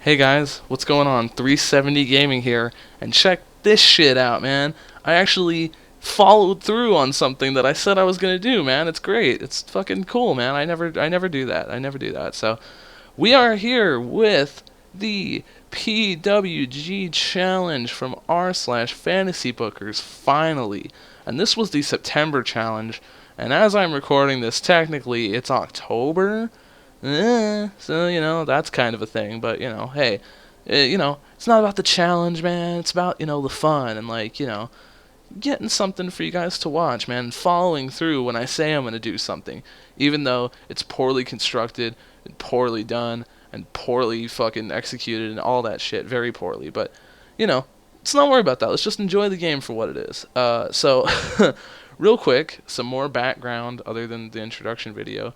Hey guys, what's going on? 370 Gaming here, and check this shit out, man. I actually followed through on something that I said I was gonna do, man. It's great. It's fucking cool, man. I never do that. I never do that. So, we are here with the PWG challenge from r/fantasybookers finally, and this was the September challenge. And as I'm recording this, technically it's October. So, that's kind of a thing, but, hey, it's not about the challenge, man. It's about, the fun and, like, getting something for you guys to watch, man, and following through when I say I'm going to do something, even though it's poorly constructed and poorly done and poorly fucking executed and all that shit, very poorly, but, let's not worry about that. Let's just enjoy the game for what it is. So, real quick, some more background other than the introduction video.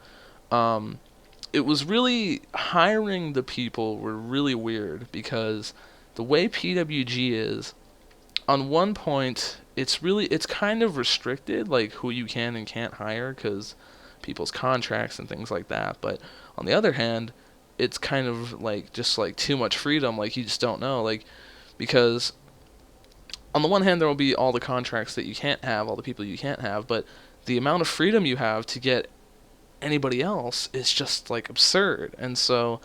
It was really, hiring the people were really weird because the way PWG is, on one point, it's kind of restricted, like who you can and can't hire because people's contracts and things like that. But on the other hand, it's kind of like just like too much freedom, like you just don't know, like, because on the one hand there will be all the contracts that you can't have, all the people you can't have, but the amount of freedom you have to get anybody else is just like absurd. And so,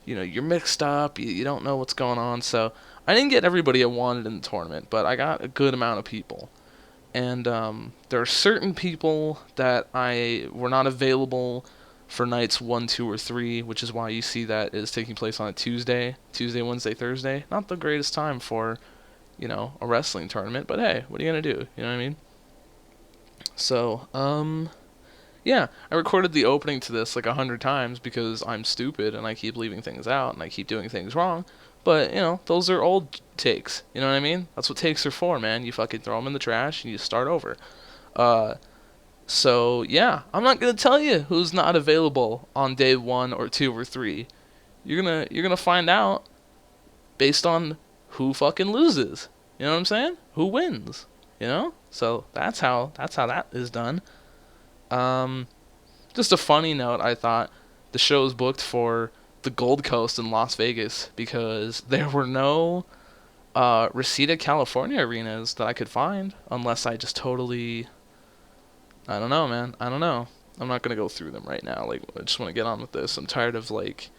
you're mixed up, you don't know what's going on. So I didn't get everybody I wanted in the tournament, but I got a good amount of people. And there are certain people that were not available for nights 1, 2, or 3, which is why you see that is taking place on a Tuesday, Wednesday, Thursday. Not the greatest time for, a wrestling tournament, but hey, what are you gonna do? You know what I mean? So, yeah, I recorded the opening to this like 100 times because I'm stupid and I keep leaving things out and I keep doing things wrong. But, those are old takes. You know what I mean? That's what takes are for, man. You fucking throw them in the trash and you start over. So, yeah, I'm not going to tell you who's not available on day 1 or 2 or 3. You're gonna find out based on who fucking loses. You know what I'm saying? Who wins. So that's how that is done. Just a funny note, I thought the show was booked for the Gold Coast in Las Vegas because there were no Reseda, California arenas that I could find, unless I just totally, I don't know, man. I don't know. I'm not going to go through them right now. Like, I just want to get on with this. I'm tired of, like,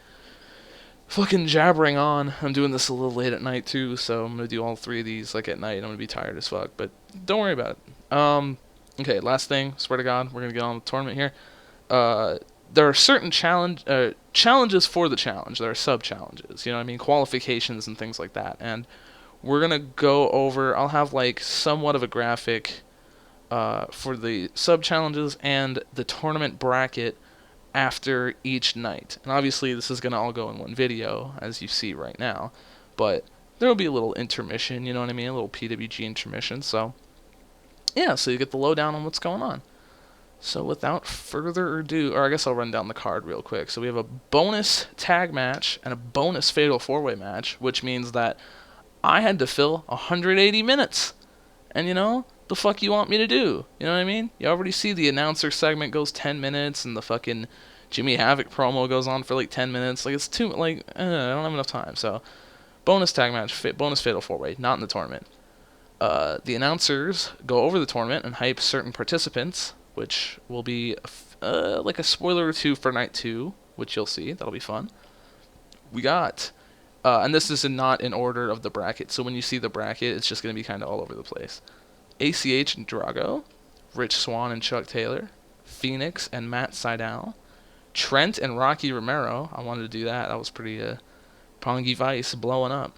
fucking jabbering on. I'm doing this a little late at night, too, so I'm going to do all 3 of these, like, at night. I'm going to be tired as fuck, but don't worry about it. Okay, last thing. Swear to God, we're going to get on with the tournament here. There are certain challenges for the challenge. There are sub-challenges, you know what I mean? Qualifications and things like that. And we're going to go over, I'll have like somewhat of a graphic for the sub-challenges and the tournament bracket after each night. And obviously this is going to all go in one video, as you see right now. But there will be a little intermission, you know what I mean? A little PWG intermission, so yeah, so you get the lowdown on what's going on. So without further ado, or I guess I'll run down the card real quick. So we have a bonus tag match and a bonus fatal 4-way match, which means that I had to fill 180 minutes. And the fuck you want me to do? You know what I mean? You already see the announcer segment goes 10 minutes and the fucking Jimmy Havoc promo goes on for like 10 minutes. Like, it's too, like, I don't have enough time. So bonus tag match, bonus fatal 4-way, not in the tournament. The announcers go over the tournament and hype certain participants, which will be like a spoiler or 2 for night 2, which you'll see. That'll be fun. We got, and this is not in order of the bracket, so when you see the bracket, it's just going to be kind of all over the place. ACH and Drago, Rich Swann and Chuck Taylor, Phoenix and Matt Sydal, Trent and Rocky Romero. I wanted to do that. That was pretty Pongy Vice blowing up.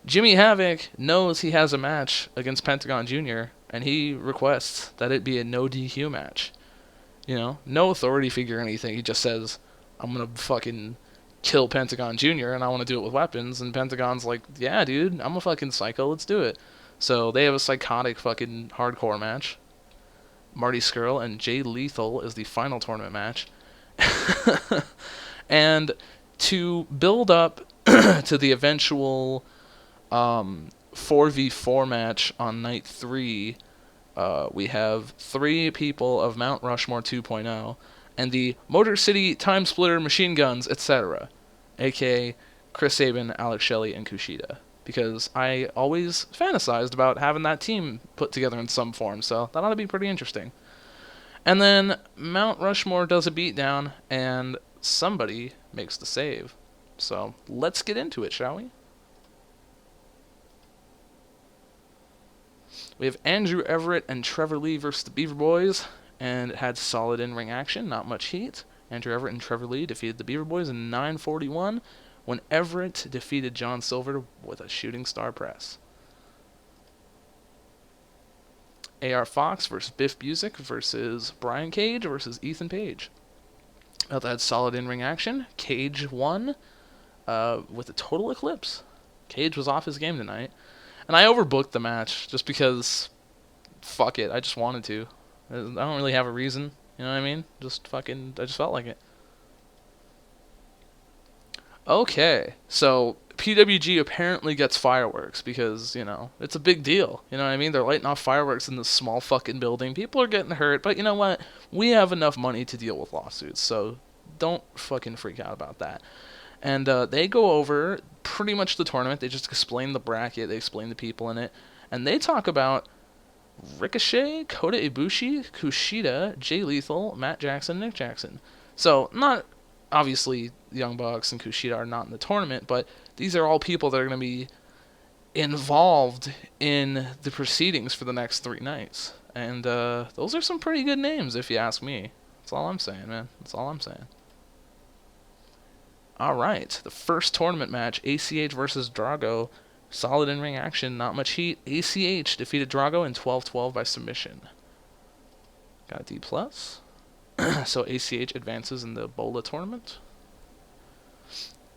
Jimmy Havoc knows he has a match against Pentagon Jr., and he requests that it be a no DQ match. No authority figure or anything. He just says, I'm going to fucking kill Pentagon Jr., and I want to do it with weapons. And Pentagon's like, yeah, dude, I'm a fucking psycho. Let's do it. So they have a psychotic fucking hardcore match. Marty Scurll and Jay Lethal is the final tournament match. And to build up to the eventual 4v4 match on night 3, we have 3 people of Mount Rushmore 2.0 and the Motor City Time Splitter Machine Guns, etc., aka Chris Sabin, Alex Shelley, and Kushida. Because I always fantasized about having that team put together in some form, so that ought to be pretty interesting. And then Mount Rushmore does a beatdown, and somebody makes the save. So let's get into it, shall we? We have Andrew Everett and Trevor Lee versus the Beaver Boys, and it had solid in-ring action, not much heat. Andrew Everett and Trevor Lee defeated the Beaver Boys in 9:41, when Everett defeated John Silver with a shooting star press. AR Fox versus Biff Busick versus Brian Cage versus Ethan Page. That had solid in-ring action. Cage won with a total eclipse. Cage was off his game tonight. And I overbooked the match just because, fuck it, I just wanted to. I don't really have a reason, you know what I mean? I just felt like it. Okay, so PWG apparently gets fireworks because, it's a big deal. You know what I mean? They're lighting off fireworks in this small fucking building. People are getting hurt, but you know what? We have enough money to deal with lawsuits, so don't fucking freak out about that. And they go over pretty much the tournament. They just explain the bracket. They explain the people in it. And they talk about Ricochet, Kota Ibushi, Kushida, Jay Lethal, Matt Jackson, Nick Jackson. So, not obviously Young Bucks and Kushida are not in the tournament, but these are all people that are going to be involved in the proceedings for the next 3 nights. And those are some pretty good names, if you ask me. That's all I'm saying, man. That's all I'm saying. Alright, the first tournament match, ACH versus Drago. Solid in-ring action, not much heat. ACH defeated Drago in 12-12 by submission. Got a D+. So ACH advances in the BOLA tournament.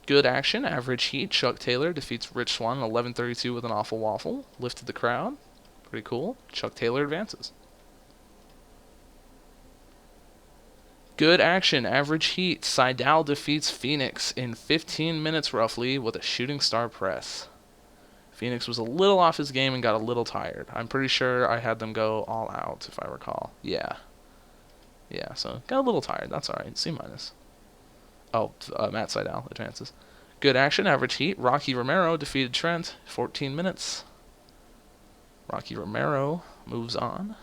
Good action, average heat. Chuck Taylor defeats Rich Swann in 11:32 with an awful waffle. Lifted the crowd. Pretty cool. Chuck Taylor advances. Good action, average heat. Seidel defeats Phoenix in 15 minutes roughly with a shooting star press. Phoenix was a little off his game and got a little tired. I'm pretty sure I had them go all out, if I recall. Yeah, so got a little tired. That's alright. C-. Oh, Matt Seidel advances. Good action, average heat. Rocky Romero defeated Trent, 14 minutes. Rocky Romero moves on.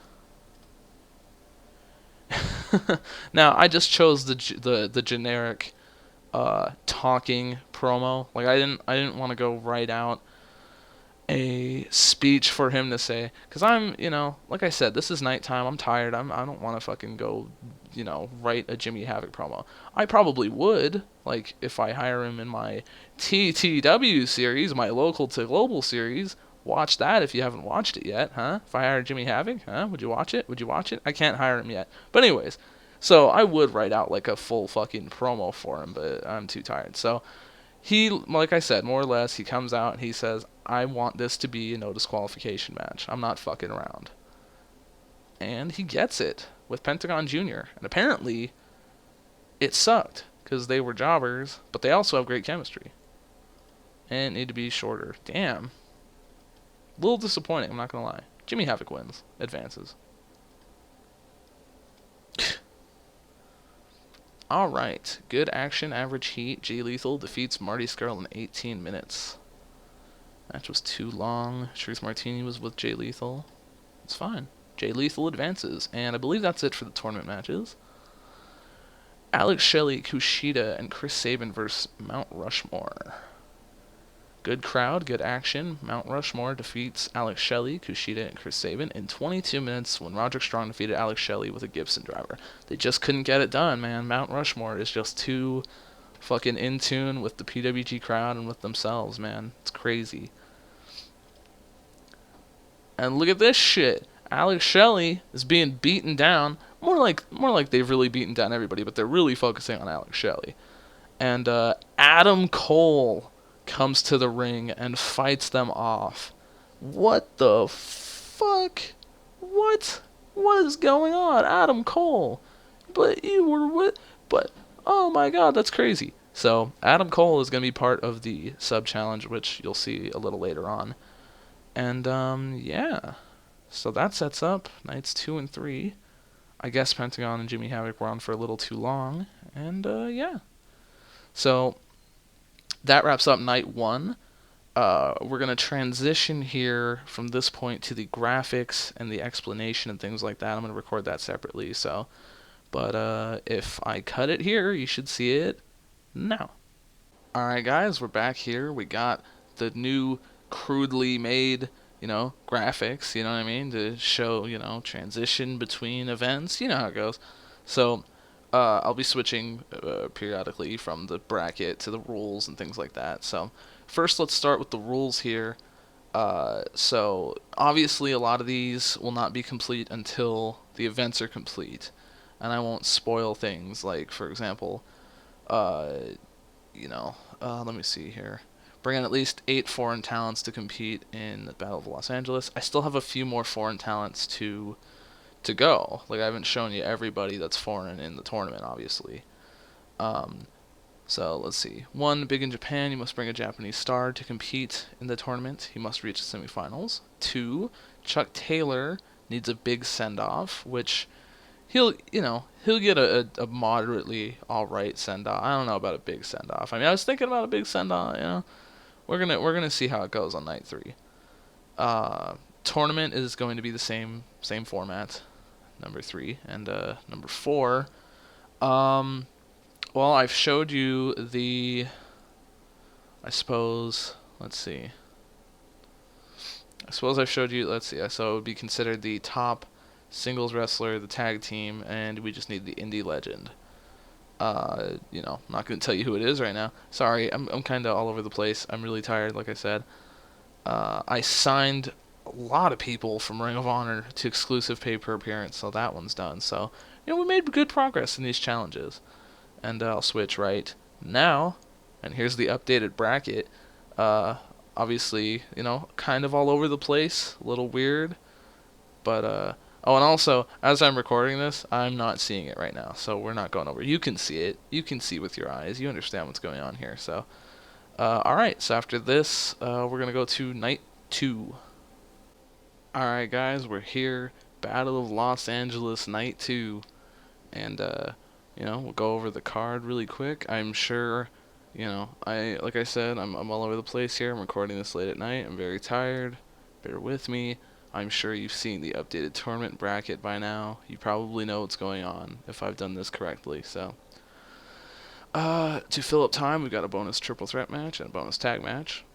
Now, I just chose the generic talking promo. Like I didn't want to go write out a speech for him to say, because I'm, like I said, this is nighttime. I'm tired. I don't want to fucking go, write a Jimmy Havoc promo. I probably would, like, if I hire him in my TEW series, my local to global series. Watch that if you haven't watched it yet, huh? If I hired Jimmy Havoc, huh? Would you watch it? Would you watch it? I can't hire him yet. But anyways, so I would write out like a full fucking promo for him, but I'm too tired. So he, like I said, more or less, he comes out and he says, I want this to be a no disqualification match. I'm not fucking around. And he gets it with Pentagon Jr. And apparently, it sucked because they were jobbers, but they also have great chemistry. And it need to be shorter. Damn. A little disappointing, I'm not gonna lie. Jimmy Havoc wins. Advances. Alright. Good action, average heat. Jay Lethal defeats Marty Scurll in 18 minutes. Match was too long. Truth Martini was with Jay Lethal. It's fine. Jay Lethal advances. And I believe that's it for the tournament matches. Alex Shelley, Kushida, and Chris Sabin versus Mount Rushmore. Good crowd, good action. Mount Rushmore defeats Alex Shelley, Kushida, and Chris Sabin in 22 minutes when Roderick Strong defeated Alex Shelley with a Gibson driver. They just couldn't get it done, man. Mount Rushmore is just too fucking in tune with the PWG crowd and with themselves, man. It's crazy. And look at this shit. Alex Shelley is being beaten down. More like they've really beaten down everybody, but they're really focusing on Alex Shelley. And Adam Cole comes to the ring and fights them off. What the fuck? What is going on? Adam Cole. But you were with... But, oh my god, that's crazy. So, Adam Cole is going to be part of the sub-challenge, which you'll see a little later on. And, yeah. So that sets up nights 2 and 3. I guess Pentagon and Jimmy Havoc were on for a little too long. And, yeah. So, That wraps up night one. We're going to transition here from this point to the graphics and the explanation and things like that. I'm going to record that separately. So, but if I cut it here, you should see it now. Alright guys, we're back here. We got the new crudely made, graphics, you know what I mean, to show, transition between events. You know how it goes. So, I'll be switching periodically from the bracket to the rules and things like that. So, first let's start with the rules here. So, obviously a lot of these will not be complete until the events are complete. And I won't spoil things like, for example, uh, let me see here. Bring in at least 8 foreign talents to compete in the Battle of Los Angeles. I still have a few more foreign talents to go. Like, I haven't shown you everybody that's foreign in the tournament, obviously. Um, so let's see. 1, big in Japan. You must bring a Japanese star to compete in the tournament. He must reach the semifinals. 2, Chuck Taylor needs a big send-off, which he'll get a moderately all right send off. I don't know about a big send off. I mean, I was thinking about a big send off. We're gonna see how it goes on night 3. Tournament is going to be the same format. Number 3 and number 4. Well, I've showed you the. I suppose. Let's see. I suppose I've showed you. Let's see. So it would be considered the top singles wrestler, the tag team, and we just need the indie legend. I'm not going to tell you who it is right now. Sorry, I'm kind of all over the place. I'm really tired, like I said. I signed a lot of people from Ring of Honor to exclusive pay-per-appearance, so that one's done. So, we made good progress in these challenges. And I'll switch right now, and here's the updated bracket. Obviously, kind of all over the place, a little weird, but oh, and also, as I'm recording this, I'm not seeing it right now, so we're not going over. You can see it. You can see with your eyes. You understand what's going on here. So, alright, so after this, we're going to go to night 2. Alright, guys, we're here. Battle of Los Angeles, night 2. And, we'll go over the card really quick. I'm sure, like I said, I'm all over the place here. I'm recording this late at night. I'm very tired. Bear with me. I'm sure you've seen the updated tournament bracket by now. You probably know what's going on if I've done this correctly. So, to fill up time, we've got a bonus triple threat match and a bonus tag match.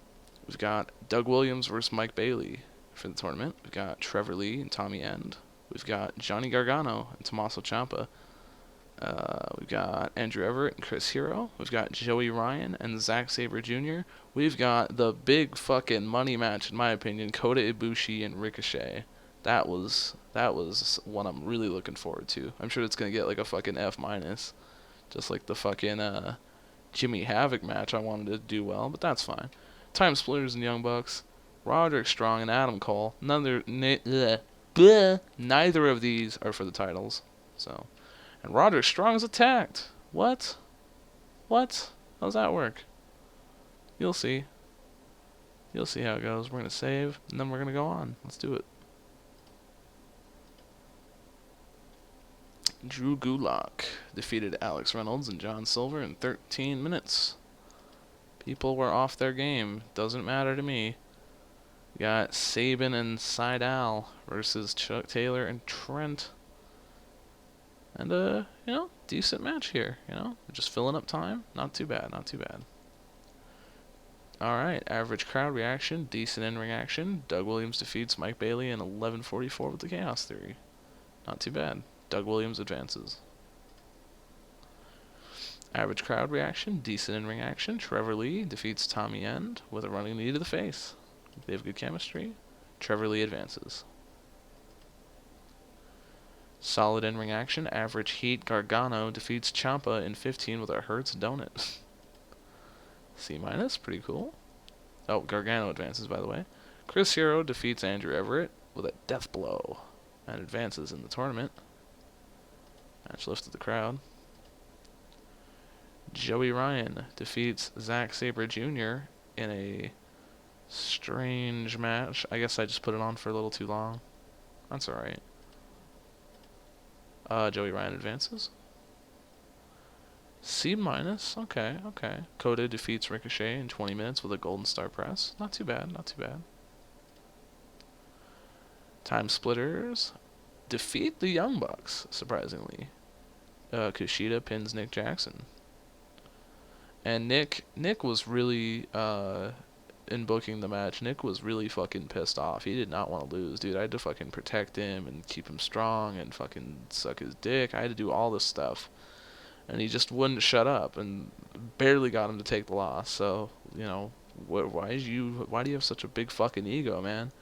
We've got Doug Williams versus Mike Bailey for the tournament. We've got Trevor Lee and Tommy End. We've got Johnny Gargano and Tommaso Ciampa. We've got Andrew Everett and Chris Hero. We've got Joey Ryan and Zack Sabre Jr. We've got the big fucking money match, in my opinion, Kota Ibushi and Ricochet. That was one I'm really looking forward to. I'm sure it's gonna get like a fucking F minus, just like the fucking Jimmy Havoc match I wanted to do well, but that's fine. Time Splitters and Young Bucks, Roderick Strong and Adam Cole. Neither of these are for the titles, so. And Roderick Strong is attacked. What? What? How does that work? You'll see. You'll see how it goes. We're going to save, and then we're going to go on. Let's do it. Drew Gulak defeated Alex Reynolds and John Silver in 13 minutes. People were off their game. Doesn't matter to me. We got Sabin and Seidel versus Chuck Taylor and Trent. And, decent match here, We're just filling up time. Not too bad, not too bad. Alright, average crowd reaction, decent in-ring action. Doug Williams defeats Mike Bailey in 11:44 with the Chaos Theory. Not too bad. Doug Williams advances. Average crowd reaction, decent in-ring action. Trevor Lee defeats Tommy End with a running knee to the face. They have good chemistry. Trevor Lee advances. Solid in-ring action. Average heat. Gargano defeats Ciampa in 15 with a Hurts donut. C-, pretty cool. Oh, Gargano advances, by the way. Chris Hero defeats Andrew Everett with a death blow and advances in the tournament. Match lifted the crowd. Joey Ryan defeats Zack Sabre Jr. in a strange match. I guess I just put it on for a little too long. That's alright. Joey Ryan advances. C minus. Okay, okay. Kota defeats Ricochet in 20 minutes with a Golden Star press. Not too bad, not too bad. Time Splitters defeat the Young Bucks, surprisingly. Kushida pins Nick Jackson. And Nick was really, in booking the match, Nick was really fucking pissed off. He did not want to lose, dude. I had to fucking protect him and keep him strong and fucking suck his dick. I had to do all this stuff. And he just wouldn't shut up and barely got him to take the loss. So, you know, why do you have such a big fucking ego, man?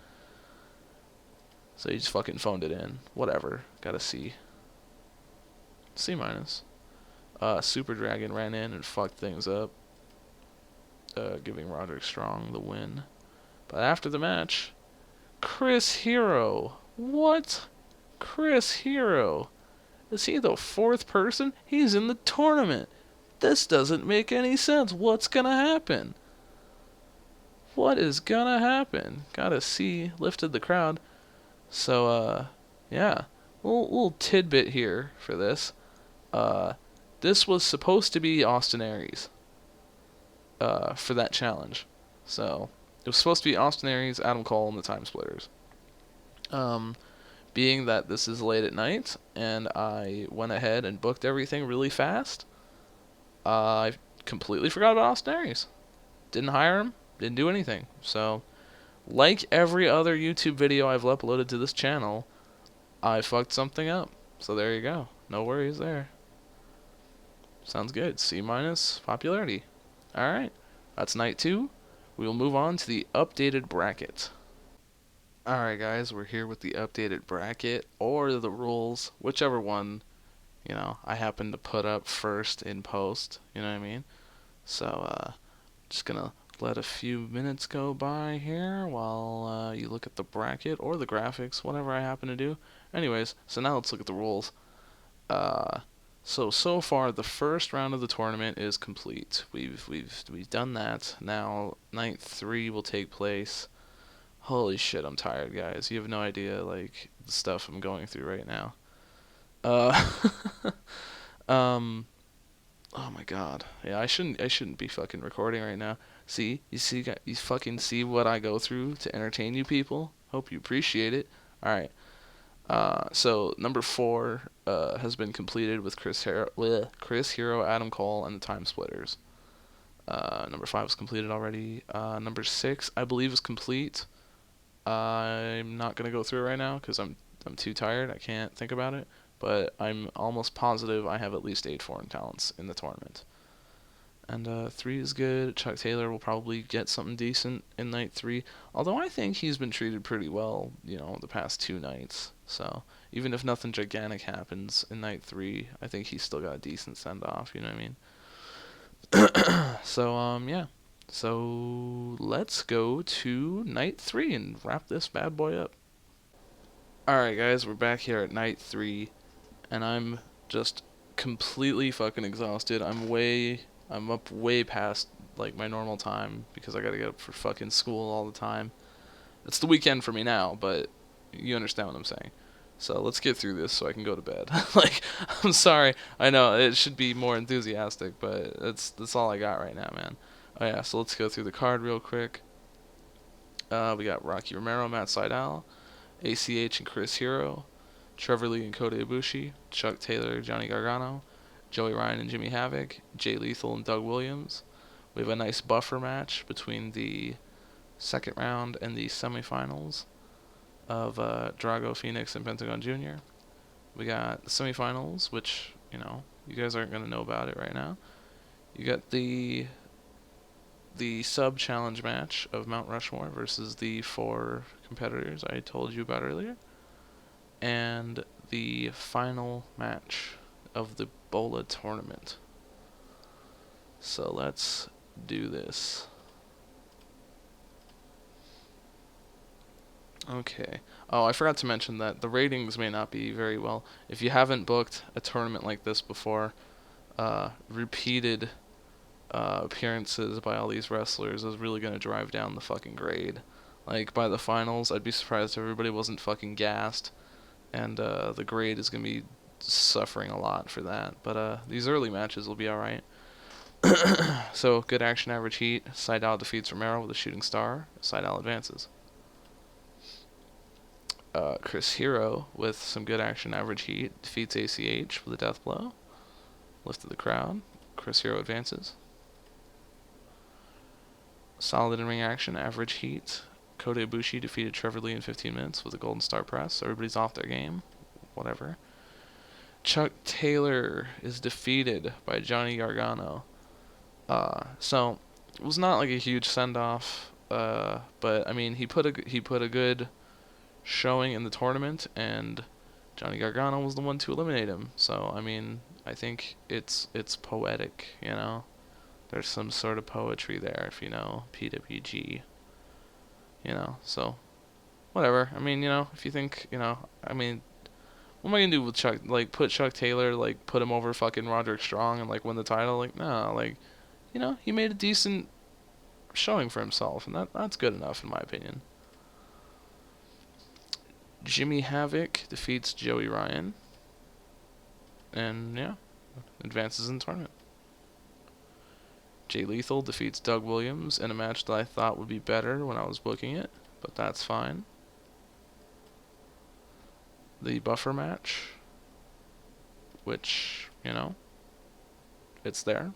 So he just fucking phoned it in. Whatever. Got a C. C minus. Super Dragon ran in and fucked things up, giving Roderick Strong the win. But after the match, Chris Hero. What? Chris Hero. Is he the fourth person? He's in the tournament. This doesn't make any sense. What's gonna happen? What is gonna happen? Gotta see. Lifted the crowd. So, yeah. Little tidbit here for this. This was supposed to be Austin Aries for that challenge. So, it was supposed to be Austin Aries, Adam Cole, and the Time Splitters. Being that this is late at night, and I went ahead and booked everything really fast, I completely forgot about Austin Aries. Didn't hire him, didn't do anything. So, like every other YouTube video I've uploaded to this channel, I fucked something up. So there you go. No worries there. Sounds good. C minus popularity. Alright. That's night 2. We will move on to the updated bracket. Alright guys, we're here with the updated bracket, or the rules, whichever one, you know, I happen to put up first in post, you know what I mean? So, just gonna let a few minutes go by here while you look at the bracket, or the graphics, whatever I happen to do. Anyways, so now let's look at the rules. So far the first round of the tournament is complete. We've done that. Now night 3 will take place. Holy shit, I'm tired, guys. You have no idea, like, the stuff I'm going through right now. Oh my god. Yeah, I shouldn't be fucking recording right now. See? You fucking see what I go through to entertain you people? Hope you appreciate it. Alright. So number 4 has been completed with Chris Hero, Adam Cole, and the Time Splitters. Number 5 is completed already. Number 6, I believe, is complete. I'm not gonna go through it right now because I'm too tired. I can't think about it. But I'm almost positive I have at least 8 foreign talents in the tournament. And 3 is good. Chuck Taylor will probably get something decent in night 3. Although I think he's been treated pretty well, you know, the past 2 nights. So even if nothing gigantic happens in night 3, I think he's still got a decent send off. You know what I mean? So yeah. So let's go to night 3 and wrap this bad boy up. Alright guys, we're back here at night 3, and I'm just completely fucking exhausted. I'm up way past, like, my normal time because I gotta get up for fucking school all the time. It's the weekend for me now, but you understand what I'm saying. So let's get through this so I can go to bed. Like, I'm sorry. I know it should be more enthusiastic, but that's all I got right now, man. Oh yeah, so let's go through the card real quick. We got Rocky Romero, Matt Sydal, ACH and Chris Hero, Trevor Lee and Kota Ibushi, Chuck Taylor, Johnny Gargano, Joey Ryan and Jimmy Havoc, Jay Lethal and Doug Williams. We have a nice buffer match between the second round and the semifinals of Drago, Phoenix, and Pentagon Jr. We got the semifinals, which, you know, you guys aren't going to know about it right now. You got the sub challenge match of Mount Rushmore versus the 4 competitors I told you about earlier. And the final match of the BOLA tournament. So let's do this. Okay. Oh, I forgot to mention that the ratings may not be very well. If you haven't booked a tournament like this before, repeated appearances by all these wrestlers is really going to drive down the fucking grade. Like, by the finals, I'd be surprised if everybody wasn't fucking gassed. And the grade is going to be suffering a lot for that. But these early matches will be alright. So, good action average heat. Seidel defeats Romero with a shooting star. Seidel advances. Chris Hero, with some good action average heat, defeats ACH with a death blow. Lifted the crowd. Chris Hero advances. Solid in-ring action, average heat. Kota Ibushi defeated Trevor Lee in 15 minutes with a Golden Star press. So everybody's off their game. Whatever. Chuck Taylor is defeated by Johnny Gargano. So it was not like a huge send-off, but I mean he put a good showing in the tournament, and Johnny Gargano was the one to eliminate him. So I mean, I think it's poetic, you know. There's some sort of poetry there, if you know PWG. You know, so whatever. I mean, you know, if you think, you know, I mean, what am I gonna do with Chuck? Like, put Chuck Taylor, like, put him over fucking Roderick Strong and like win the title? Like, no, like, you know, he made a decent showing for himself, and that's good enough in my opinion. Jimmy Havoc defeats Joey Ryan, and yeah, advances in the tournament. Jay Lethal defeats Doug Williams in a match that I thought would be better when I was booking it, but that's fine. The buffer match, which, you know, it's there.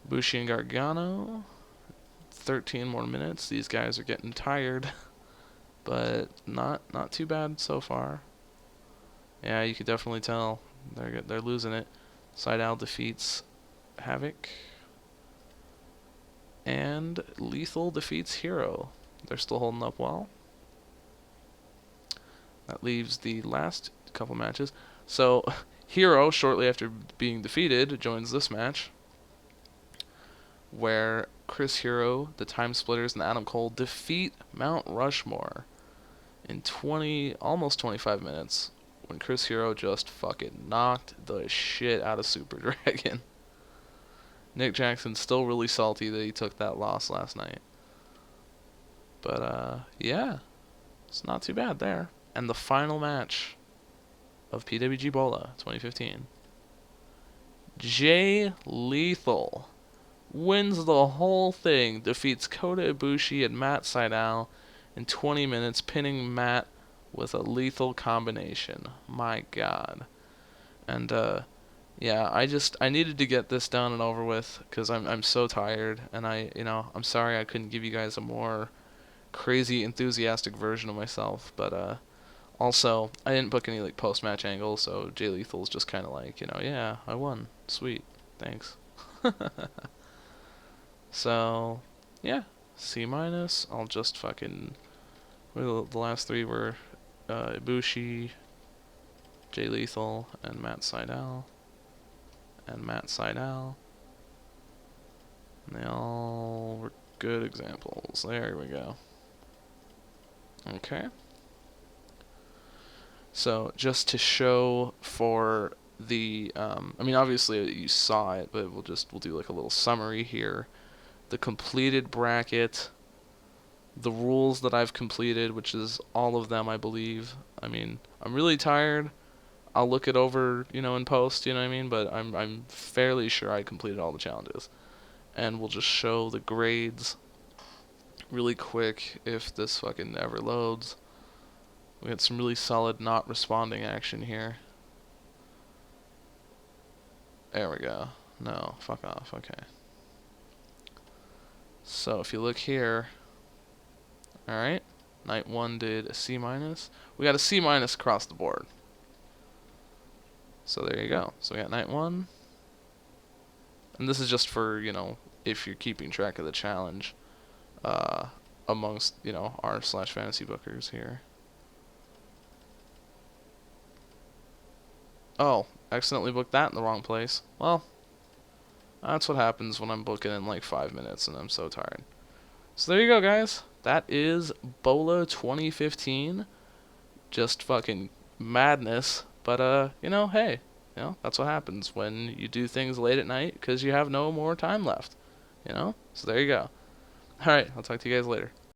Bushi and Gargano, 13 more minutes. These guys are getting tired, but not too bad so far. Yeah, you could definitely tell they're losing it. Seidel defeats Havoc, and Lethal defeats Hero. They're still holding up well. That leaves the last couple matches. So Hero, shortly after being defeated, joins this match, where Chris Hero, the Time Splitters, and Adam Cole defeat Mount Rushmore in almost 25 minutes, when Chris Hero just fucking knocked the shit out of Super Dragon. Nick Jackson's still really salty that he took that loss last night. But, yeah, it's not too bad there. And the final match of PWG BOLA 2015. Jay Lethal wins the whole thing, defeats Kota Ibushi and Matt Sydal in 20 minutes, pinning Matt with a lethal combination. My God. And, yeah, I needed to get this done and over with, because I'm so tired, and I'm sorry I couldn't give you guys a more crazy, enthusiastic version of myself, but, also, I didn't book any, like, post-match angles, so Jay Lethal's just kind of like, yeah, I won. Sweet. Thanks. So, yeah, C-. I'll just fucking... The last three were Ibushi, Jay Lethal, and Matt Sydal. And Matt Sydal. And they all were good examples. There we go. Okay. So, just to show for the... I mean, obviously you saw it, but we'll do like a little summary here. The completed bracket, the rules that I've completed, which is all of them, I believe. I mean, I'm really tired. I'll look it over, in post, you know what I mean? But I'm fairly sure I completed all the challenges. And we'll just show the grades really quick if this fucking ever loads. We got some really solid not responding action here. There we go. No, fuck off. Okay. So if you look here, alright, night 1 did a C-. We got a C- across the board. So there you go. So we got night 1. And this is just for, if you're keeping track of the challenge amongst, r/fantasybookers here. Oh, accidentally booked that in the wrong place. Well, that's what happens when I'm booking in like 5 minutes and I'm so tired. So there you go, guys. That is BOLA 2015. Just fucking madness. But, hey, that's what happens when you do things late at night because you have no more time left. So there you go. Alright, I'll talk to you guys later.